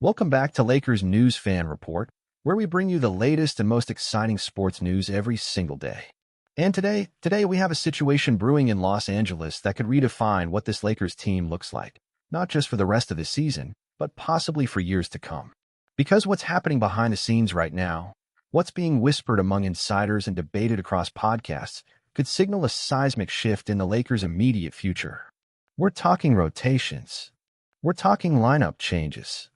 Welcome back to Lakers News Fan Report, where we bring you the latest and most exciting sports news every single day. And today we have a situation brewing in Los Angeles that could redefine what this Lakers team looks like, not just for the rest of the season, but possibly for years to come. Because what's happening behind the scenes right now, what's being whispered among insiders and debated across podcasts, could signal a seismic shift in the Lakers' immediate future. We're talking rotations. We're talking lineup changes.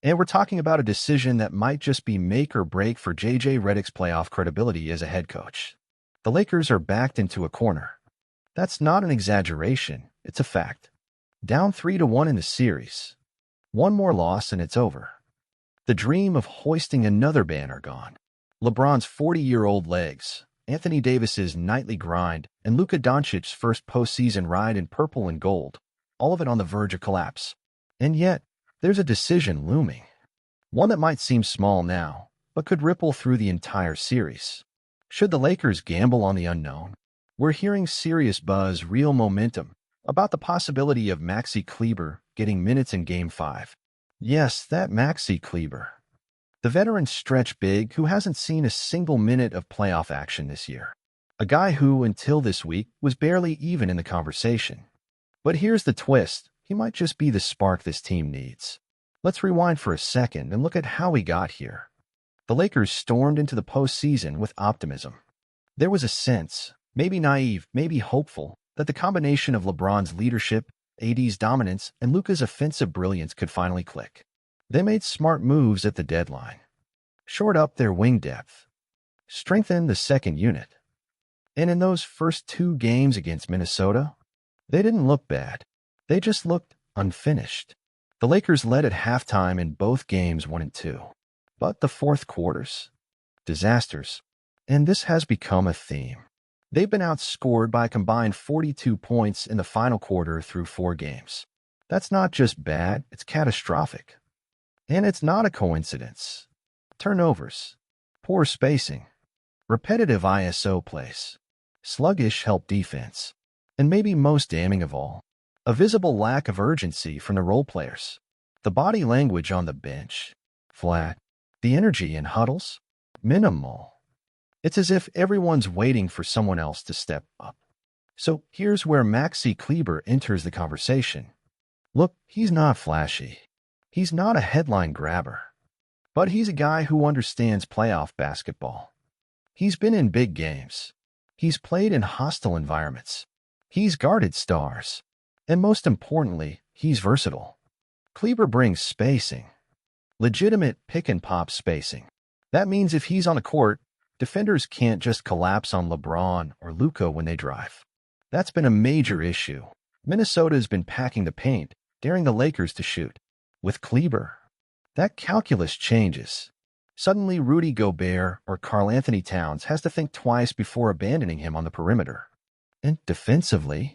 And we're talking about a decision that might just be make or break for Redick's playoff credibility as a head coach. The Lakers are backed into a corner. That's not an exaggeration, it's a fact. Down 3-1 in the series. One more loss and it's over. The dream of hoisting another banner gone. LeBron's 40-year-old legs, Anthony Davis's nightly grind, and Luka Doncic's first postseason ride in purple and gold, all of it on the verge of collapse. And yet, there's a decision looming. One that might seem small now, but could ripple through the entire series. Should the Lakers gamble on the unknown? We're hearing serious buzz, real momentum, about the possibility of Maxi Cleber getting minutes in Game 5. Yes, that Maxi Cleber. The veteran stretch big who hasn't seen a single minute of playoff action this year. A guy who, until this week, was barely even in the conversation. But here's the twist. He might just be the spark this team needs. Let's rewind for a second and look at how we got here. The Lakers stormed into the postseason with optimism. There was a sense, maybe naive, maybe hopeful, that the combination of LeBron's leadership, AD's dominance, and Luka's offensive brilliance could finally click. They made smart moves at the deadline. Shored up their wing depth. Strengthened the second unit. And in those first two games against Minnesota, they didn't look bad. They just looked unfinished. The Lakers led at halftime in both games 1 and 2. But the fourth quarters, disasters. And this has become a theme. They've been outscored by a combined 42 points in the final quarter through 4 games. That's not just bad, it's catastrophic. And it's not a coincidence. Turnovers, poor spacing, repetitive ISO plays, sluggish help defense, and maybe most damning of all, a visible lack of urgency from the role players. The body language on the bench, flat. The energy in huddles, minimal. It's as if everyone's waiting for someone else to step up. So here's where Maxi Cleber enters the conversation. Look, he's not flashy. He's not a headline grabber. But he's a guy who understands playoff basketball. He's been in big games. He's played in hostile environments. He's guarded stars. And most importantly, he's versatile. Cleber brings spacing. Legitimate pick-and-pop spacing. That means if he's on the court, defenders can't just collapse on LeBron or Luka when they drive. That's been a major issue. Minnesota's been packing the paint, daring the Lakers to shoot. With Cleber, that calculus changes. Suddenly, Rudy Gobert or Karl Anthony Towns has to think twice before abandoning him on the perimeter. And defensively,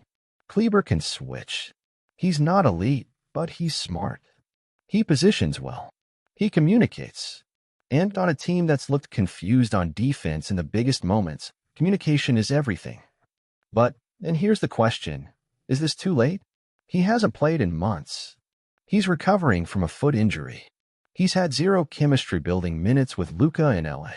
Cleber can switch. He's not elite, but he's smart. He positions well. He communicates. And on a team that's looked confused on defense in the biggest moments, communication is everything. But, and here's the question, is this too late? He hasn't played in months. He's recovering from a foot injury. He's had zero chemistry building minutes with Luka in LA.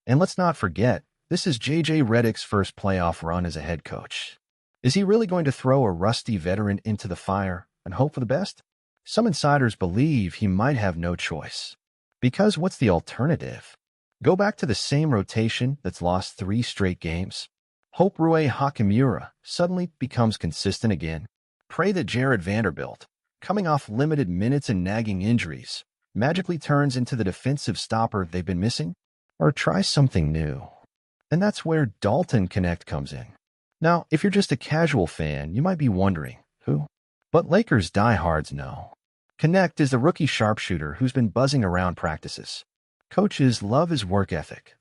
And let's not forget, this is Redick's first playoff run as a head coach. Is he really going to throw a rusty veteran into the fire and hope for the best? Some insiders believe he might have no choice. Because what's the alternative? Go back to the same rotation that's lost 3 straight games? Hope Rui Hachimura suddenly becomes consistent again? Pray that Jared Vanderbilt, coming off limited minutes and nagging injuries, magically turns into the defensive stopper they've been missing? Or try something new? And that's where Dalton Connect comes in. Now, if you're just a casual fan, you might be wondering, who? But Lakers diehards know. Connect is the rookie sharpshooter who's been buzzing around practices. Coaches love his work ethic.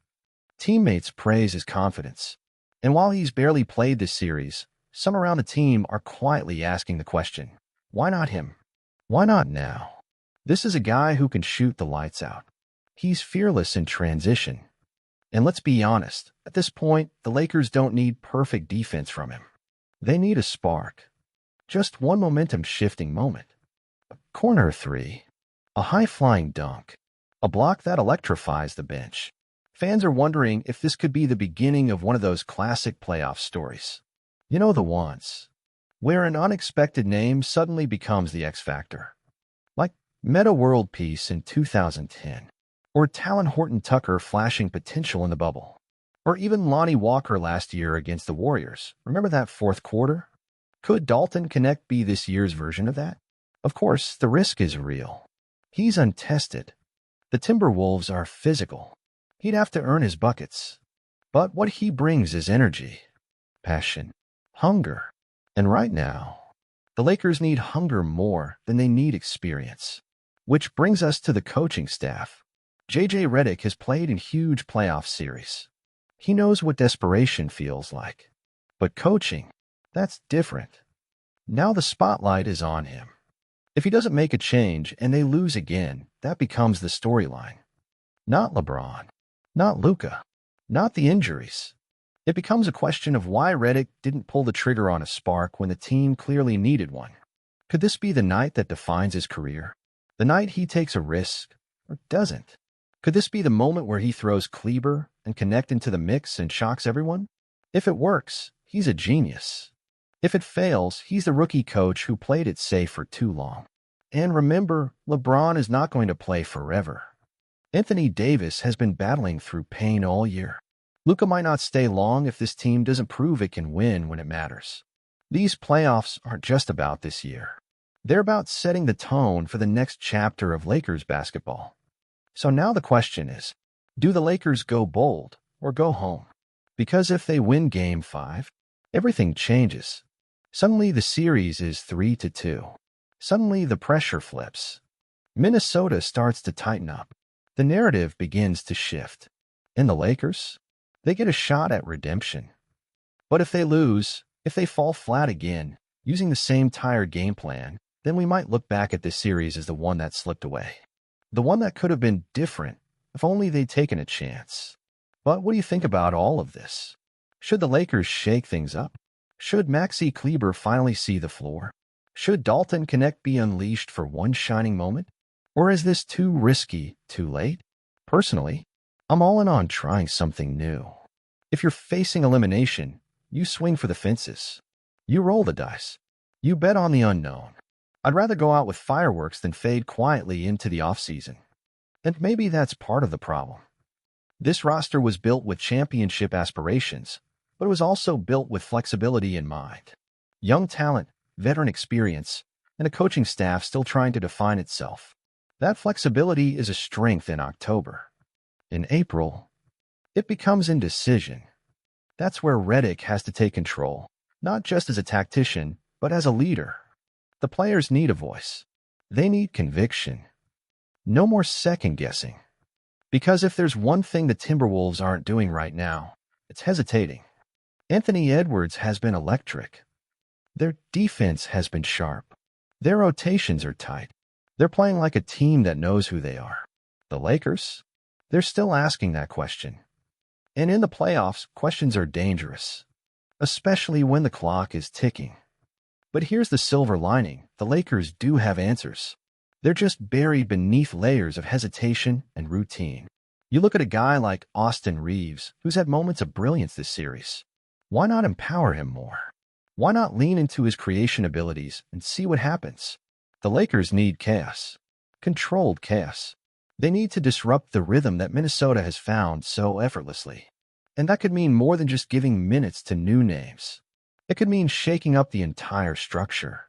Teammates praise his confidence. And while he's barely played this series, some around the team are quietly asking the question, why not him? Why not now? This is a guy who can shoot the lights out. He's fearless in transition. And let's be honest, at this point, the Lakers don't need perfect defense from him. They need a spark. Just one momentum-shifting moment. Corner 3. A high-flying dunk. A block that electrifies the bench. Fans are wondering if this could be the beginning of one of those classic playoff stories. You know, the ones where an unexpected name suddenly becomes the X factor. Like Meta World Peace in 2010. Or Talon Horton-Tucker flashing potential in the bubble. Or even Lonnie Walker last year against the Warriors. Remember that fourth quarter? Could Dalton Connect be this year's version of that? Of course, the risk is real. He's untested. The Timberwolves are physical. He'd have to earn his buckets. But what he brings is energy, passion, hunger. And right now, the Lakers need hunger more than they need experience. Which brings us to the coaching staff. JJ Redick has played in huge playoff series. He knows what desperation feels like. But coaching, that's different. Now the spotlight is on him. If he doesn't make a change and they lose again, that becomes the storyline. Not LeBron, not Luka, not the injuries. It becomes a question of why Redick didn't pull the trigger on a spark when the team clearly needed one. Could this be the night that defines his career? The night he takes a risk, or doesn't? Could this be the moment where he throws Cleber and Connect into the mix and shocks everyone? If it works, he's a genius. If it fails, he's the rookie coach who played it safe for too long. And remember, LeBron is not going to play forever. Anthony Davis has been battling through pain all year. Luka might not stay long if this team doesn't prove it can win when it matters. These playoffs aren't just about this year. They're about setting the tone for the next chapter of Lakers basketball. So now the question is, do the Lakers go bold or go home? Because if they win Game 5, everything changes. Suddenly the series is 3-2. Suddenly the pressure flips. Minnesota starts to tighten up. The narrative begins to shift. And the Lakers? They get a shot at redemption. But if they lose, if they fall flat again, using the same tired game plan, then we might look back at this series as the one that slipped away. The one that could have been different if only they'd taken a chance. But what do you think about all of this? Should the Lakers shake things up? Should Maxi Cleber finally see the floor? Should Dalton Connect be unleashed for one shining moment? Or is this too risky, too late? Personally, I'm all in on trying something new. If you're facing elimination, you swing for the fences. You roll the dice. You bet on the unknown. I'd rather go out with fireworks than fade quietly into the offseason. And maybe that's part of the problem. This roster was built with championship aspirations, but it was also built with flexibility in mind. Young talent, veteran experience, and a coaching staff still trying to define itself. That flexibility is a strength in October. In April, it becomes indecision. That's where Redick has to take control, not just as a tactician, but as a leader. The players need a voice. They need conviction. No more second-guessing. Because if there's one thing the Timberwolves aren't doing right now, it's hesitating. Anthony Edwards has been electric. Their defense has been sharp. Their rotations are tight. They're playing like a team that knows who they are. The Lakers? They're still asking that question. And in the playoffs, questions are dangerous, especially when the clock is ticking. But here's the silver lining. The Lakers do have answers. They're just buried beneath layers of hesitation and routine. You look at a guy like Austin Reeves, who's had moments of brilliance this series. Why not empower him more? Why not lean into his creation abilities and see what happens? The Lakers need chaos. Controlled chaos. They need to disrupt the rhythm that Minnesota has found so effortlessly. And that could mean more than just giving minutes to new names. It could mean shaking up the entire structure.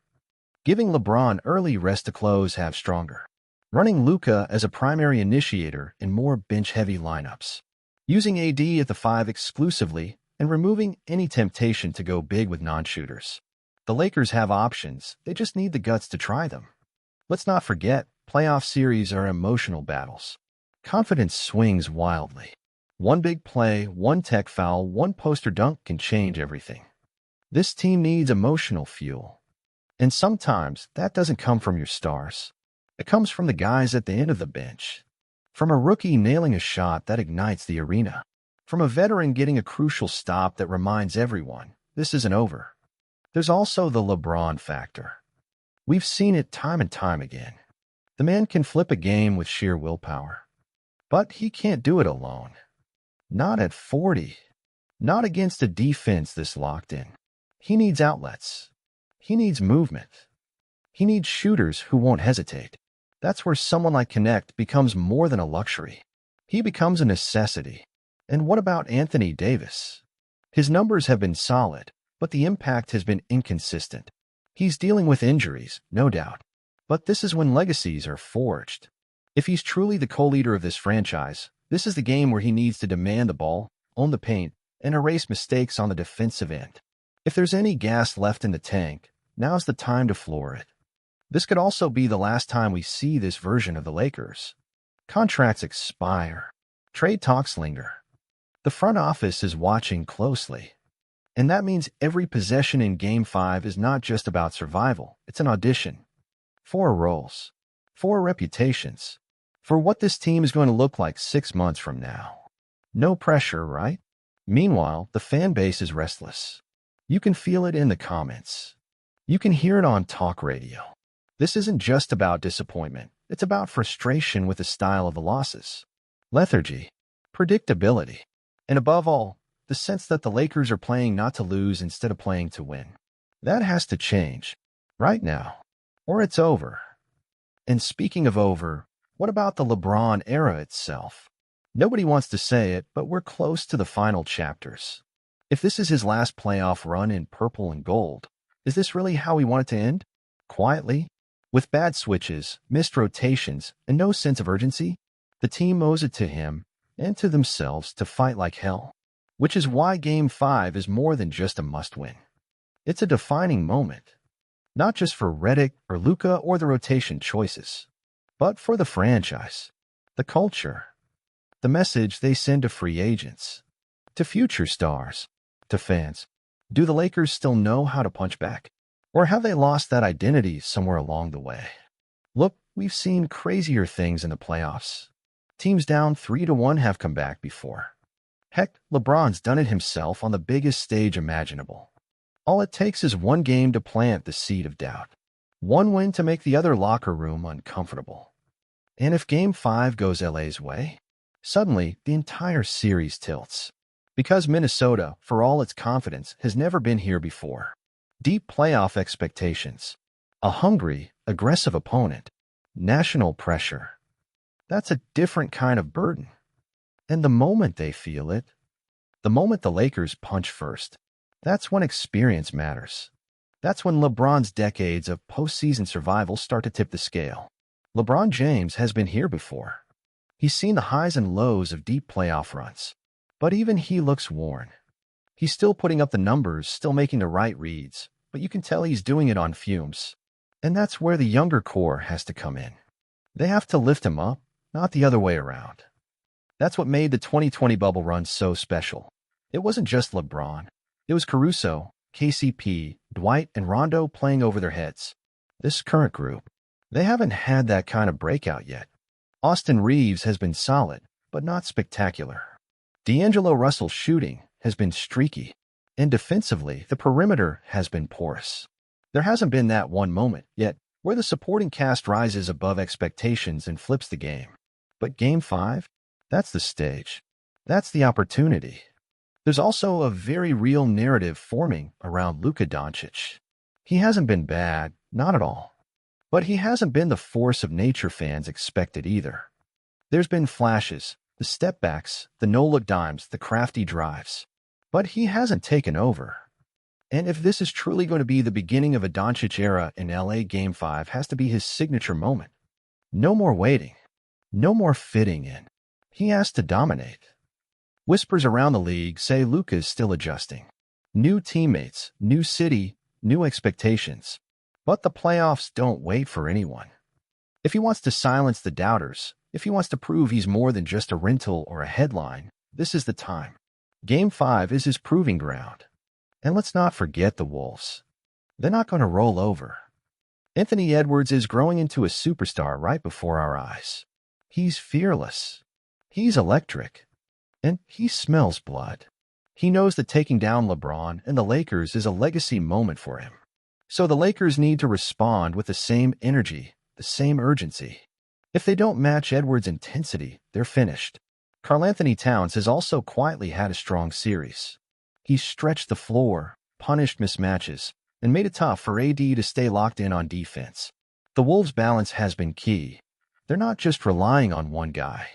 Giving LeBron early rest to close half stronger. Running Luka as a primary initiator in more bench-heavy lineups. Using AD at the 5 exclusively and removing any temptation to go big with non-shooters. The Lakers have options. They just need the guts to try them. Let's not forget, playoff series are emotional battles. Confidence swings wildly. One big play, one tech foul, one poster dunk can change everything. This team needs emotional fuel. And sometimes that doesn't come from your stars. It comes from the guys at the end of the bench. From a rookie nailing a shot that ignites the arena. From a veteran getting a crucial stop that reminds everyone, this isn't over. There's also the LeBron factor. We've seen it time and time again. The man can flip a game with sheer willpower. But he can't do it alone. Not at 40. Not against a defense this locked in. He needs outlets. He needs movement. He needs shooters who won't hesitate. That's where someone like Connect becomes more than a luxury. He becomes a necessity. And what about Anthony Davis? His numbers have been solid, but the impact has been inconsistent. He's dealing with injuries, no doubt. But this is when legacies are forged. If he's truly the co-leader of this franchise, this is the game where he needs to demand the ball, own the paint, and erase mistakes on the defensive end. If there's any gas left in the tank, now's the time to floor it. This could also be the last time we see this version of the Lakers. Contracts expire. Trade talks linger. The front office is watching closely. And that means every possession in Game 5 is not just about survival. It's an audition. For roles. For reputations. For what this team is going to look like 6 months from now. No pressure, right? Meanwhile, the fan base is restless. You can feel it in the comments. You can hear it on talk radio. This isn't just about disappointment. It's about frustration with the style of the losses. Lethargy. Predictability. And above all, the sense that the Lakers are playing not to lose instead of playing to win. That has to change. Right now. Or it's over. And speaking of over, what about the LeBron era itself? Nobody wants to say it, but we're close to the final chapters. If this is his last playoff run in purple and gold, is this really how we want it to end? Quietly? With bad switches, missed rotations, and no sense of urgency? The team owes it to him and to themselves to fight like hell. Which is why Game 5 is more than just a must-win. It's a defining moment. Not just for Redick or Luka or the rotation choices, but for the franchise, the culture, the message they send to free agents, to future stars, to fans. Do the Lakers still know how to punch back? Or have they lost that identity somewhere along the way? Look, we've seen crazier things in the playoffs. Teams down 3-1 have come back before. Heck, LeBron's done it himself on the biggest stage imaginable. All it takes is one game to plant the seed of doubt. One win to make the other locker room uncomfortable. And if Game 5 goes LA's way, suddenly the entire series tilts. Because Minnesota, for all its confidence, has never been here before. Deep playoff expectations. A hungry, aggressive opponent. National pressure. That's a different kind of burden. And the moment they feel it, the moment the Lakers punch first, that's when experience matters. That's when LeBron's decades of postseason survival start to tip the scale. LeBron James has been here before. He's seen the highs and lows of deep playoff runs. But even he looks worn. He's still putting up the numbers, still making the right reads, but you can tell he's doing it on fumes. And that's where the younger core has to come in. They have to lift him up, not the other way around. That's what made the 2020 bubble run so special. It wasn't just LeBron. It was Caruso, KCP, Dwight, and Rondo playing over their heads. This current group, they haven't had that kind of breakout yet. Austin Reeves has been solid, but not spectacular. D'Angelo Russell's shooting has been streaky, and defensively, the perimeter has been porous. There hasn't been that one moment yet where the supporting cast rises above expectations and flips the game. But Game 5? That's the stage. That's the opportunity. There's also a very real narrative forming around Luka Doncic. He hasn't been bad, not at all. But he hasn't been the force of nature fans expected either. There's been flashes, the step-backs, the no-look dimes, the crafty drives. But he hasn't taken over. And if this is truly going to be the beginning of a Doncic era in LA, Game 5 has to be his signature moment. No more waiting. No more fitting in. He has to dominate. Whispers around the league say Luka is still adjusting. New teammates, new city, new expectations. But the playoffs don't wait for anyone. If he wants to silence the doubters, if he wants to prove he's more than just a rental or a headline, this is the time. Game 5 is his proving ground. And let's not forget the Wolves. They're not going to roll over. Anthony Edwards is growing into a superstar right before our eyes. He's fearless. He's electric. And he smells blood. He knows that taking down LeBron and the Lakers is a legacy moment for him. So the Lakers need to respond with the same energy, the same urgency. If they don't match Edwards' intensity, they're finished. Karl-Anthony Towns has also quietly had a strong series. He's stretched the floor, punished mismatches, and made it tough for AD to stay locked in on defense. The Wolves' balance has been key. They're not just relying on one guy.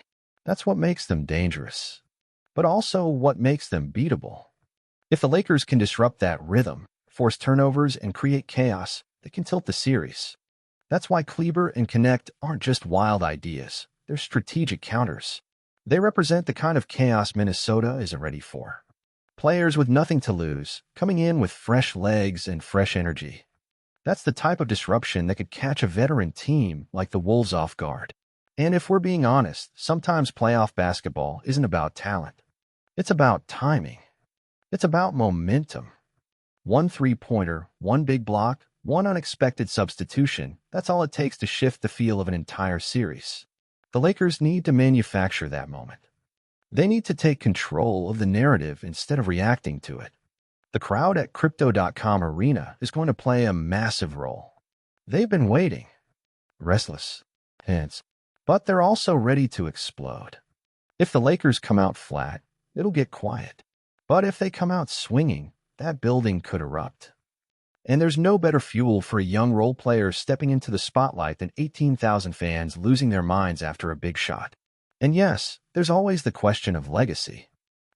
That's what makes them dangerous, but also what makes them beatable. If the Lakers can disrupt that rhythm, force turnovers, and create chaos, they can tilt the series. That's why Cleber and Connect aren't just wild ideas. They're strategic counters. They represent the kind of chaos Minnesota isn't ready for. Players with nothing to lose, coming in with fresh legs and fresh energy. That's the type of disruption that could catch a veteran team like the Wolves off guard. And if we're being honest, sometimes playoff basketball isn't about talent. It's about timing. It's about momentum. One three-pointer, one big block, one unexpected substitution, that's all it takes to shift the feel of an entire series. The Lakers need to manufacture that moment. They need to take control of the narrative instead of reacting to it. The crowd at Crypto.com Arena is going to play a massive role. They've been waiting, restless, tense, but they're also ready to explode. If the Lakers come out flat, it'll get quiet. But if they come out swinging, that building could erupt. And there's no better fuel for a young role player stepping into the spotlight than 18,000 fans losing their minds after a big shot. And yes, there's always the question of legacy.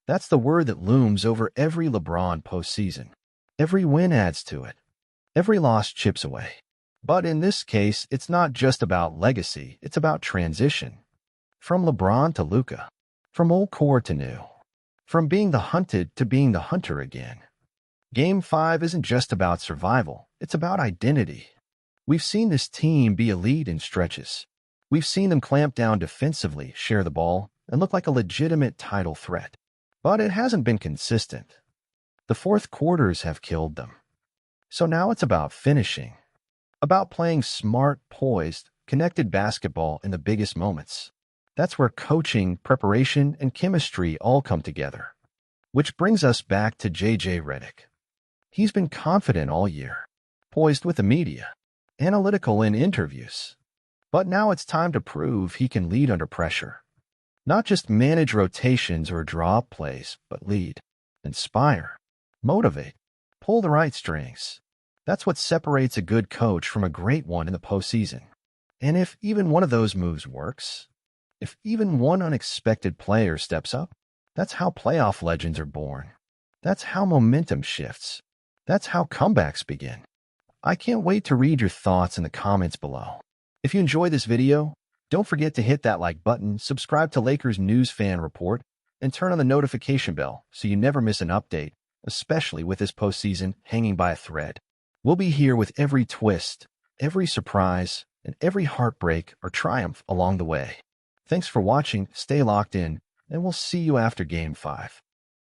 That's the word that looms over every LeBron postseason. Every win adds to it. Every loss chips away. But in this case, it's not just about legacy, it's about transition. From LeBron to Luka. From old core to new. From being the hunted to being the hunter again. Game 5 isn't just about survival, it's about identity. We've seen this team be elite in stretches. We've seen them clamp down defensively, share the ball, and look like a legitimate title threat. But it hasn't been consistent. The fourth quarters have killed them. So now it's about finishing. About playing smart, poised, connected basketball in the biggest moments. That's where coaching, preparation, and chemistry all come together. Which brings us back to JJ Redick. He's been confident all year, poised with the media, analytical in interviews. But now it's time to prove he can lead under pressure. Not just manage rotations or draw up plays, but lead, inspire, motivate, pull the right strings. That's what separates a good coach from a great one in the postseason. And if even one of those moves works, if even one unexpected player steps up, that's how playoff legends are born. That's how momentum shifts. That's how comebacks begin. I can't wait to read your thoughts in the comments below. If you enjoyed this video, don't forget to hit that like button, subscribe to Lakers News Fan Report, and turn on the notification bell so you never miss an update, especially with this postseason hanging by a thread. We'll be here with every twist, every surprise, and every heartbreak or triumph along the way. Thanks for watching, stay locked in, and we'll see you after Game 5.